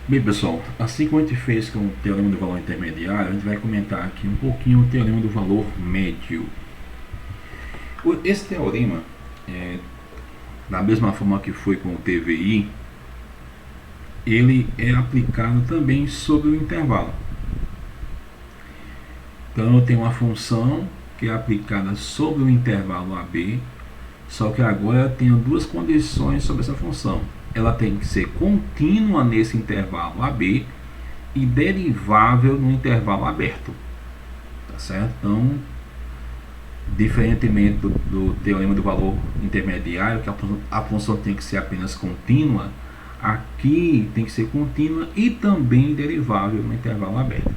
Bem, pessoal, assim como a gente fez com o teorema do valor intermediário, a gente vai comentar aqui um pouquinho o teorema do valor médio. Esse teorema, da mesma forma que foi com o TVI, ele é aplicado também sobre o intervalo. Então, eu tenho uma função que é aplicada sobre o intervalo AB, só que agora eu tenho duas condições sobre essa função. Ela tem que ser contínua nesse intervalo AB e derivável no intervalo aberto, tá certo? Então, diferentemente do teorema do valor intermediário, que a função tem que ser apenas contínua, aqui tem que ser contínua e também derivável no intervalo aberto.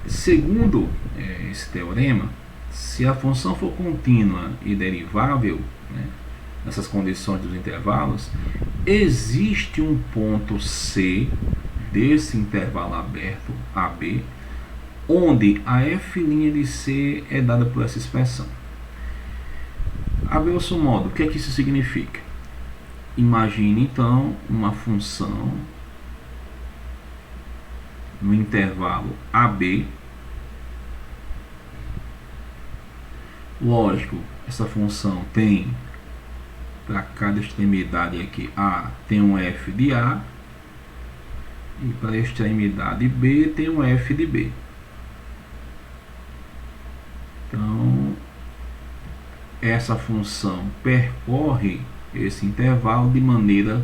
Segundo esse teorema, se a função for contínua e derivável, né, nessas condições dos intervalos, existe um ponto C desse intervalo aberto AB, onde a f' de C é dada por essa expressão. A grosso modo, o que é que isso significa? Imagine então uma função no intervalo AB. Lógico, essa função tem para cada extremidade aqui A tem um f de A e para a extremidade B tem um f de B. Então, essa função percorre esse intervalo de maneira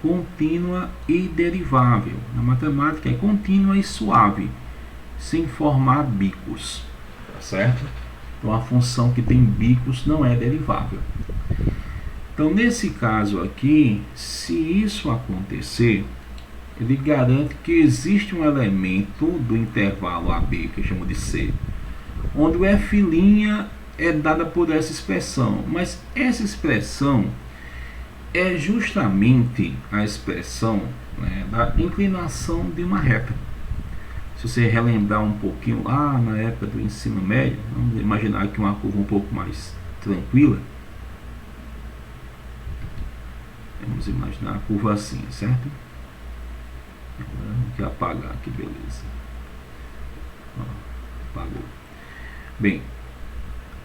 contínua e derivável. Na matemática é contínua e suave, sem formar bicos, tá certo? Então, a função que tem bicos não é derivável. Então, nesse caso aqui, se isso acontecer, ele garante que existe um elemento do intervalo AB, que eu chamo de C, onde o f' é dada por essa expressão, mas essa expressão é justamente a expressão, né, da inclinação de uma reta. Se você relembrar um pouquinho lá na época do ensino médio, vamos imaginar aqui uma curva um pouco mais tranquila. Vamos imaginar a curva assim, certo? Vamos apagar aqui, beleza. Apagou. Bem,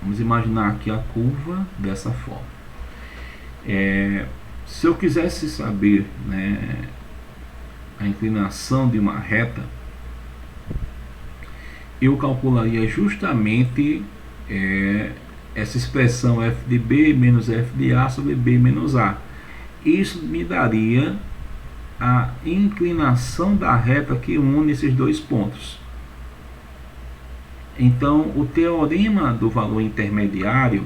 vamos imaginar aqui a curva dessa forma. Se eu quisesse saber, né, a inclinação de uma reta, eu calcularia justamente essa expressão f de B menos f de A sobre B menos A. Isso me daria a inclinação da reta que une esses dois pontos. Então, o teorema do valor intermediário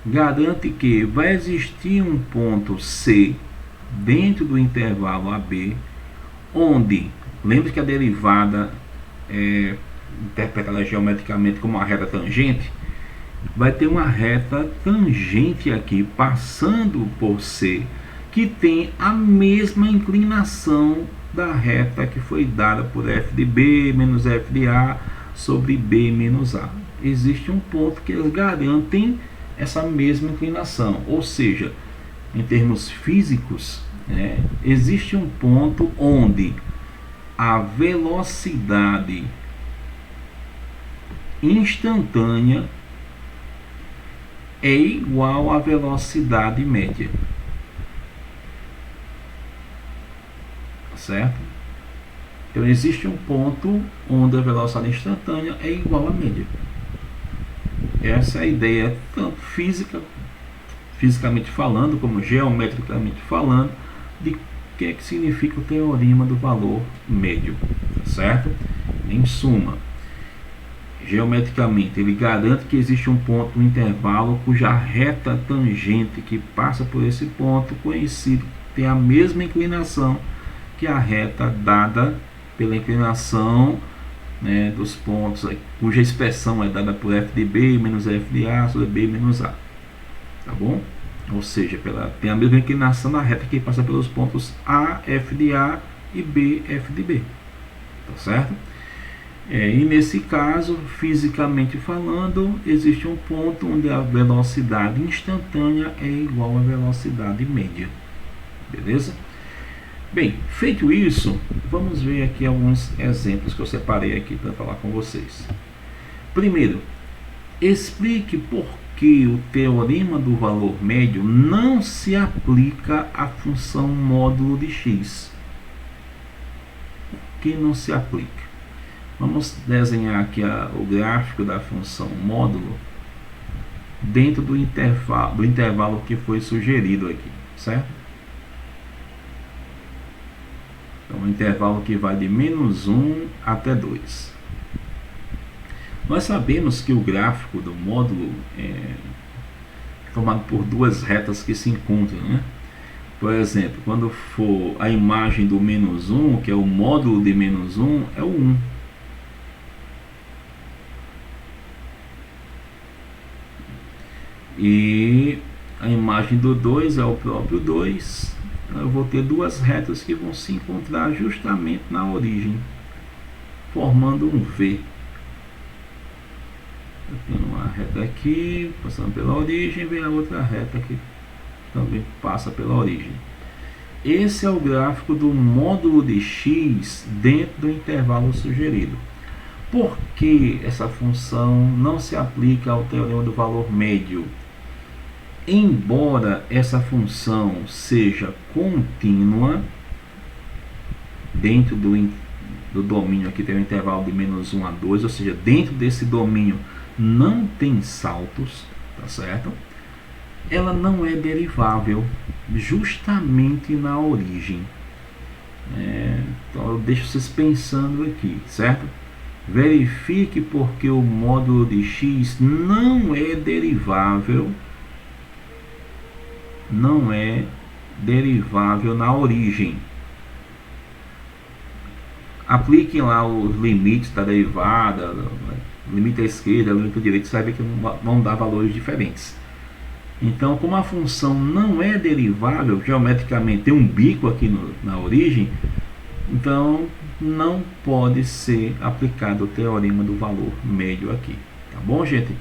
garante que vai existir um ponto C dentro do intervalo AB, onde, lembre que a derivada é interpretada geometricamente como uma reta tangente, vai ter uma reta tangente aqui, passando por C, que tem a mesma inclinação da reta que foi dada por f de B menos f de A sobre B menos A. Existe um ponto que eles garantem essa mesma inclinação, ou seja, em termos físicos, existe um ponto onde a velocidade instantânea é igual à velocidade média, certo? Então existe um ponto onde a velocidade instantânea é igual à média. Essa é a ideia, tanto fisicamente falando, como geometricamente falando, de que é que significa o teorema do valor médio, certo? Em suma, geometricamente, ele garante que existe um ponto no intervalo cuja reta tangente que passa por esse ponto conhecido tem a mesma inclinação que a reta dada pela inclinação, né, dos pontos, cuja expressão é dada por f de B menos f de A sobre B menos A. Tá bom? Ou seja, tem a mesma inclinação da reta que passa pelos pontos A, f de A e B, f de B. Tá certo? E nesse caso, fisicamente falando, existe um ponto onde a velocidade instantânea é igual à velocidade média. Beleza? Bem, feito isso, vamos ver aqui alguns exemplos que eu separei aqui para falar com vocês. Primeiro, explique por que o teorema do valor médio não se aplica à função módulo de x. Por que não se aplica? Vamos desenhar aqui o gráfico da função módulo dentro do intervalo que foi sugerido aqui, certo? Então, um intervalo que vai de -1 até 2. Nós sabemos que o gráfico do módulo é formado por duas retas que se encontram, né? Por exemplo, quando for a imagem do -1, que é o módulo de -1, é o 1. E a imagem do 2 é o próprio 2. Eu vou ter duas retas que vão se encontrar justamente na origem, formando um V. Eu tenho uma reta aqui, passando pela origem, vem a outra reta que também passa pela origem. Esse é o gráfico do módulo de x dentro do intervalo sugerido. Por que essa função não se aplica ao teorema do valor médio? Embora essa função seja contínua, dentro do domínio aqui tem um intervalo de -1 a 2, ou seja, dentro desse domínio não tem saltos, tá certo? Ela não é derivável justamente na origem. Então eu deixo vocês pensando aqui, certo? Verifique porque o módulo de x não é derivável na origem. Apliquem lá os limites da derivada, limite à esquerda, limite à direita, você vai ver que vão dar valores diferentes. Então, como a função não é derivável, geometricamente tem um bico aqui na origem, então não pode ser aplicado o teorema do valor médio aqui. Tá bom, gente?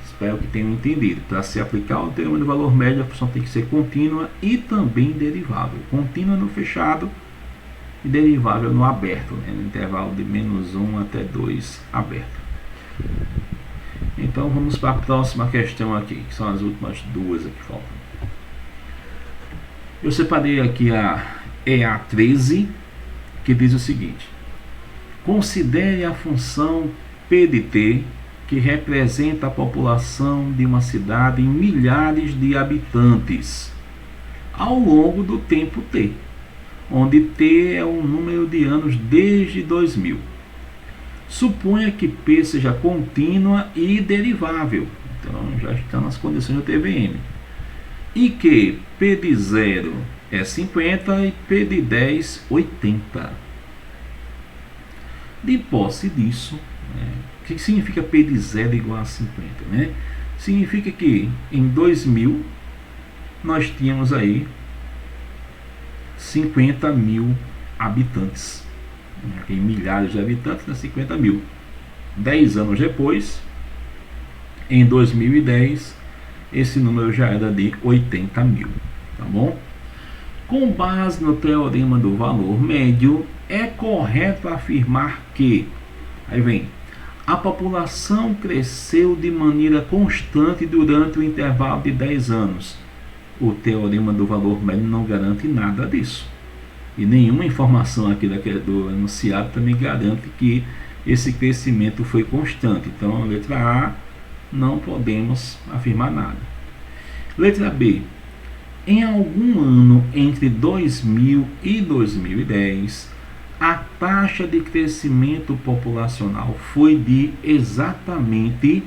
Espero que tenham entendido. Para se aplicar o teorema do valor médio, a função tem que ser contínua e também derivável. Contínua no fechado e derivável no aberto, né? No intervalo de -1 até 2 aberto. Então vamos para a próxima questão aqui, que são as últimas duas que faltam. Eu separei aqui a EA13, que diz o seguinte: considere a função P de t, que representa a população de uma cidade em milhares de habitantes ao longo do tempo t, onde t é o número de anos desde 2000. Suponha que P seja contínua e derivável. Então já está nas condições do TVM. E que P de 0 é 50 e P de 10, 80. De posse disso, o que significa P de 0 igual a 50? Né? Significa que em 2000 nós tínhamos aí 50 mil habitantes. Tem milhares de habitantes, né? 50 mil. 10 anos depois, em 2010, esse número já era de 80 mil. Tá bom? Com base no teorema do valor médio, é correto afirmar que, aí vem, a população cresceu de maneira constante durante o intervalo de 10 anos. O teorema do valor médio não garante nada disso. E nenhuma informação aqui do enunciado também garante que esse crescimento foi constante. Então, letra A, não podemos afirmar nada. Letra B. Em algum ano entre 2000 e 2010, a taxa de crescimento populacional foi de exatamente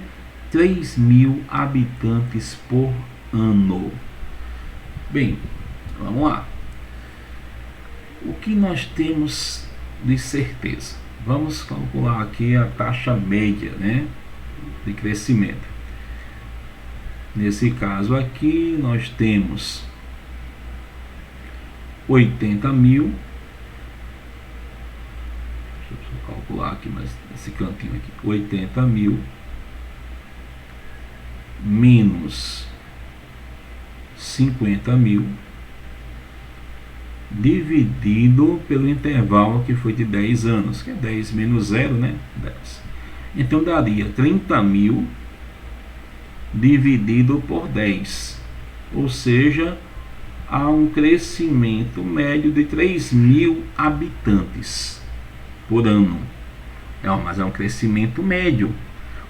3.000 habitantes por ano. Bem, vamos lá. O que nós temos de certeza? Vamos calcular aqui a taxa média, né, de crescimento. Nesse caso aqui, nós temos 80 mil. Deixa eu calcular aqui, mas esse cantinho aqui. 80 mil menos 50 mil dividido pelo intervalo que foi de 10 anos, que é 10 menos 0, né? 10. Então daria 30.000 dividido por 10, ou seja, há um crescimento médio de 3.000 habitantes por ano. Mas é um crescimento médio.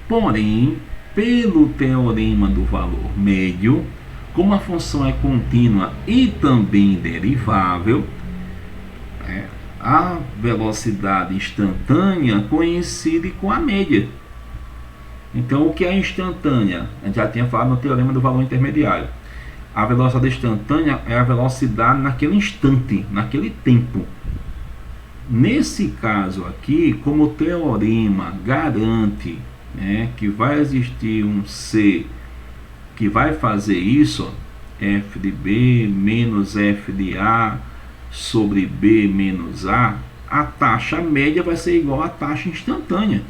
Porém, pelo teorema do valor médio, como a função é contínua e também derivável, a velocidade instantânea coincide com a média. Então, o que é instantânea? A gente já tinha falado no teorema do valor intermediário. A velocidade instantânea é a velocidade naquele instante, naquele tempo. Nesse caso aqui, como o teorema garante, que vai existir um C que vai fazer isso, f de B menos f de A sobre B menos A taxa média vai ser igual à taxa instantânea.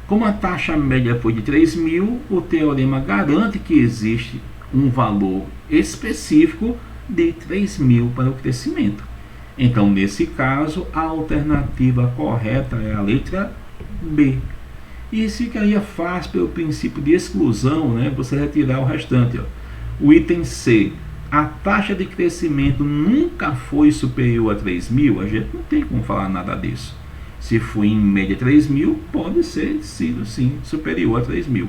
Como a taxa média foi de 3.000, o teorema garante que existe um valor específico de 3.000 para o crescimento. Então, nesse caso, a alternativa correta é a letra B. E isso ficaria fácil pelo princípio de exclusão, você retirar o restante. O item C, a taxa de crescimento nunca foi superior a 3.000, a gente não tem como falar nada disso. Se foi em média 3.000, pode ser sido sim superior a 3.000.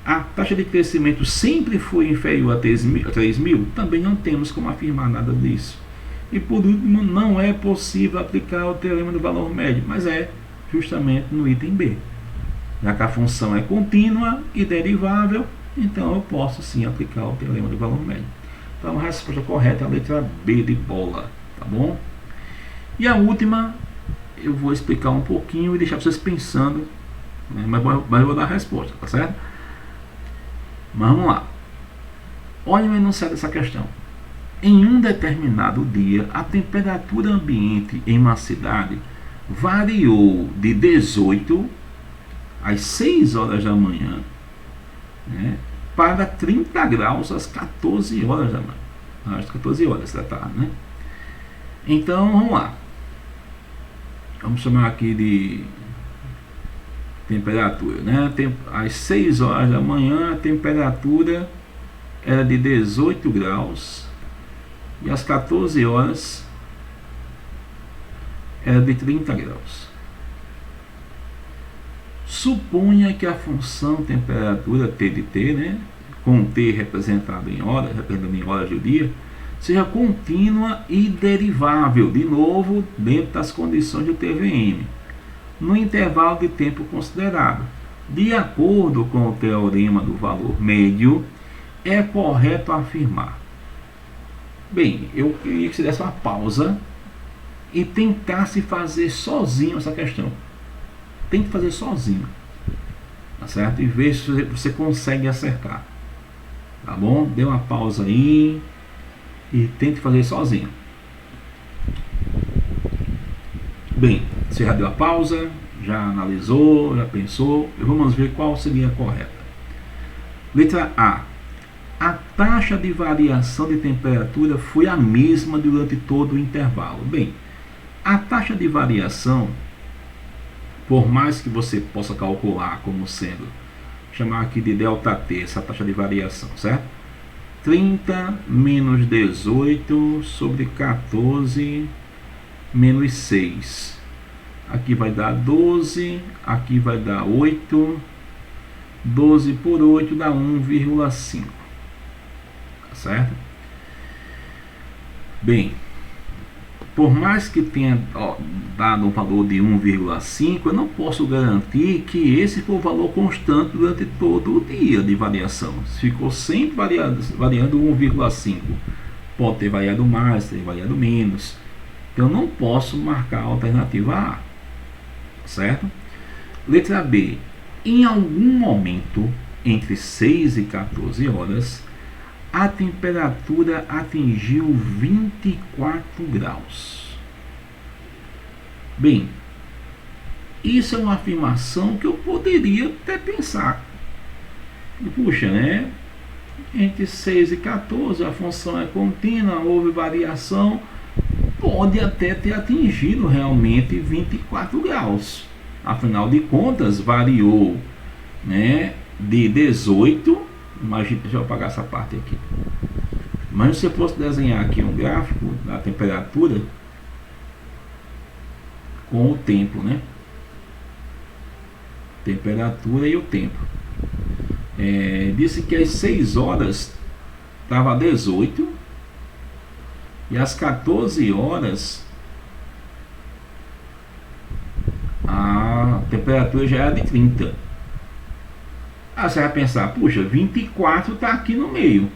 A taxa de crescimento sempre foi inferior a 3.000, também não temos como afirmar nada disso. E por último, não é possível aplicar o teorema do valor médio, mas é justamente no item B. Já que a função é contínua e derivável, então eu posso sim aplicar o teorema do valor médio. Então a resposta correta é a letra B de bola, tá bom? E a última, eu vou explicar um pouquinho e deixar vocês pensando, mas eu vou dar a resposta, tá certo? Mas vamos lá. Olha o enunciado dessa questão. Em um determinado dia, a temperatura ambiente em uma cidade variou de 18 às 6 horas da manhã, para 30 graus às 14 horas da manhã. Às 14 horas da tarde, Então, vamos lá. Vamos chamar aqui de temperatura, Às 6 horas da manhã, a temperatura era de 18 graus e às 14 horas era de 30 graus. Suponha que a função temperatura T de T, com T representado em horas, representando em horas do dia, seja contínua e derivável, de novo, dentro das condições do TVM, no intervalo de tempo considerado. De acordo com o teorema do valor médio, é correto afirmar. Bem, eu queria que você desse uma pausa e tentasse fazer sozinho essa questão. Tente fazer sozinho, tá certo? E ver se você consegue acertar, tá bom? Dê uma pausa aí e tente fazer sozinho. Bem, você já deu a pausa, já analisou, já pensou, e vamos ver qual seria a correta. Letra A. A taxa de variação de temperatura foi a mesma durante todo o intervalo. Bem, a taxa de variação, por mais que você possa calcular como sendo, chamar aqui de ΔT, essa taxa de variação, certo? 30 menos 18 sobre 14 menos 6. Aqui vai dar 12, aqui vai dar 8. 12 por 8 dá 1,5. Tá certo? Bem, por mais que tenha dado um valor de 1,5, eu não posso garantir que esse foi o valor constante durante todo o dia de variação. Ficou sempre variando 1,5. Pode ter variado mais, ter variado menos. Então, eu não posso marcar a alternativa A. Certo? Letra B. Em algum momento, entre 6 e 14 horas, a temperatura atingiu 24 graus. Bem, isso é uma afirmação que eu poderia até pensar. Puxa, Entre 6 e 14 a função é contínua, houve variação, pode até ter atingido realmente 24 graus. Afinal de contas, variou, né, de 18, imagina, deixa eu apagar essa parte aqui. Mas se eu fosse desenhar aqui um gráfico da temperatura com o tempo, né? Temperatura e o tempo. Disse que às 6 horas estava 18 e às 14 horas a temperatura já era de 30. Aí você vai pensar, puxa, 24 está aqui no meio.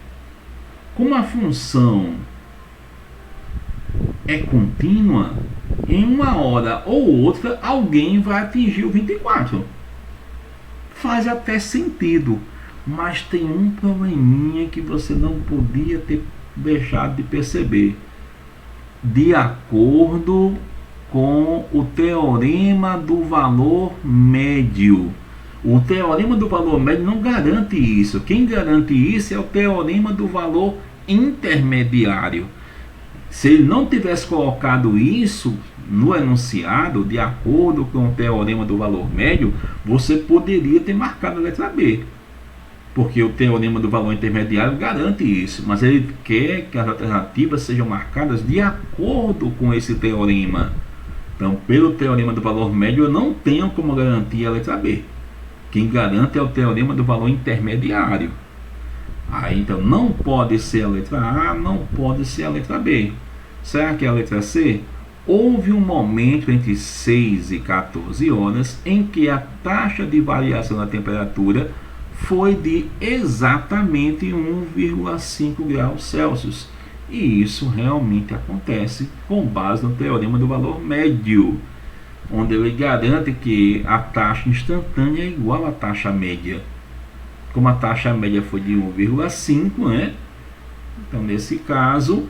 Como a função é contínua, em uma hora ou outra alguém vai atingir o 24. Faz até sentido, mas tem um probleminha que você não podia ter deixado de perceber. De acordo com o teorema do valor médio. O teorema do valor médio não garante isso. Quem garante isso é o teorema do valor intermediário. Se ele não tivesse colocado isso no enunciado, de acordo com o teorema do valor médio, você poderia ter marcado a letra B. Porque o teorema do valor intermediário garante isso. Mas ele quer que as alternativas sejam marcadas de acordo com esse teorema. Então, pelo teorema do valor médio, eu não tenho como garantir a letra B. Quem garante é o teorema do valor intermediário. Aí, então, não pode ser a letra A, não pode ser a letra B. Será que é a letra C? Houve um momento entre 6 e 14 horas em que a taxa de variação da temperatura foi de exatamente 1,5 graus Celsius. E isso realmente acontece com base no teorema do valor médio, onde ele garante que a taxa instantânea é igual à taxa média. Como a taxa média foi de 1,5, né? Então, nesse caso,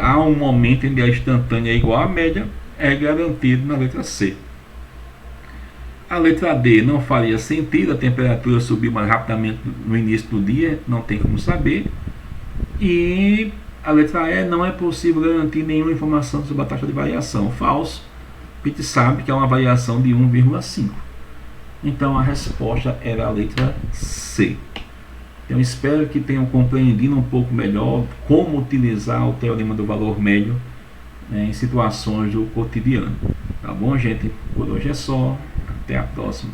há um momento em que a instantânea é igual à média, é garantido na letra C. A letra D não faria sentido, a temperatura subiu mais rapidamente no início do dia, não tem como saber. E a letra E, não é possível garantir nenhuma informação sobre a taxa de variação. Falso. A gente sabe que é uma variação de 1,5. Então a resposta era a letra C. Então espero que tenham compreendido um pouco melhor como utilizar o teorema do valor médio, né, em situações do cotidiano. Tá bom, gente? Por hoje é só. Até a próxima.